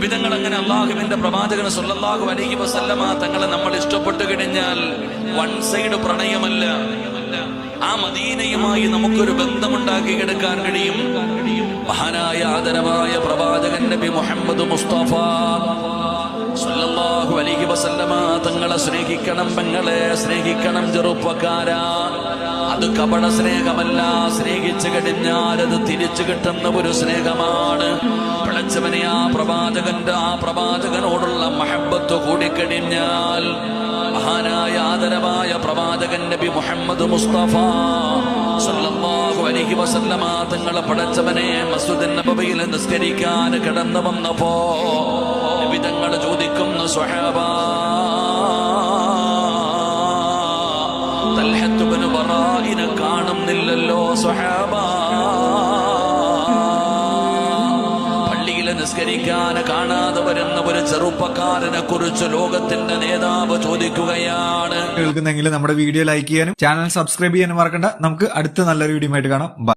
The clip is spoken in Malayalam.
നബിതങ്ങൾ അങ്ങനെ അള്ളാഹുവിന്റെ പ്രവാചകൻ സല്ലല്ലാഹു അലൈഹി വസല്ലമ തങ്ങളെ നമ്മൾ ഇഷ്ടപ്പെട്ടു കഴിഞ്ഞാൽ വൺ സൈഡ് പ്രണയമല്ല, ആ മദീനയുമായി നമുക്കൊരു ബന്ധമുണ്ടാക്കി എടുക്കാൻ കഴിയും. മഹാനായ ആദരവായ പ്രവാചകൻ നബി മുഹമ്മദ് മുസ്തഫ സല്ലല്ലാഹു അലൈഹി വസല്ലമ തങ്ങളെ സ്നേഹിക്കണം, പെങ്ങളെ സ്നേഹിക്കണം ചെറുപ്പക്കാരാ. അത് കപട സ്നേഹമല്ല, സ്നേഹിച്ചു കഴിഞ്ഞാൽ അത് തിരിച്ചു കിട്ടുന്ന ഒരു സ്നേഹമാണ്. പിഴച്ചവനെ ആ പ്രവാചകനോടുള്ള മഹബത്ത് കൂടിക്കഴിഞ്ഞാൽ മഹാനായ ആദരവായ പ്രവാചകൻ നബി മുഹമ്മദ് മുസ്തഫ സല്ലല്ലാഹു അലൈഹി വസല്ലമ തങ്ങളെ പടച്ചവനെ മസ്ജിദുൻ നബവിയിൽ നിസ്കരിക്കാൻ കടന്നു വന്നപ്പോ നബി തങ്ങൾ ചോദിക്കുന്നു, സ്വഹാബാ തൽഹത്ത് ഇബ്നു ബറാഇനെ കാണുന്നില്ലല്ലോ സ്വഹാബാ. നിസ്കരിക്കാൻ കാണാതെ വരുന്ന ഒരു ചെറുപ്പക്കാരനെ കുറിച്ച് ലോകത്തിന്റെ നേതാവ് ചോദിക്കുകയാണ്. കേൾക്കുന്നെങ്കിൽ നമ്മുടെ വീഡിയോ ലൈക്ക് ചെയ്യാനും ചാനൽ സബ്സ്ക്രൈബ് ചെയ്യാനും മറക്കണ്ട. നമുക്ക് അടുത്ത നല്ലൊരു വീഡിയോ ആയിട്ട് കാണാം.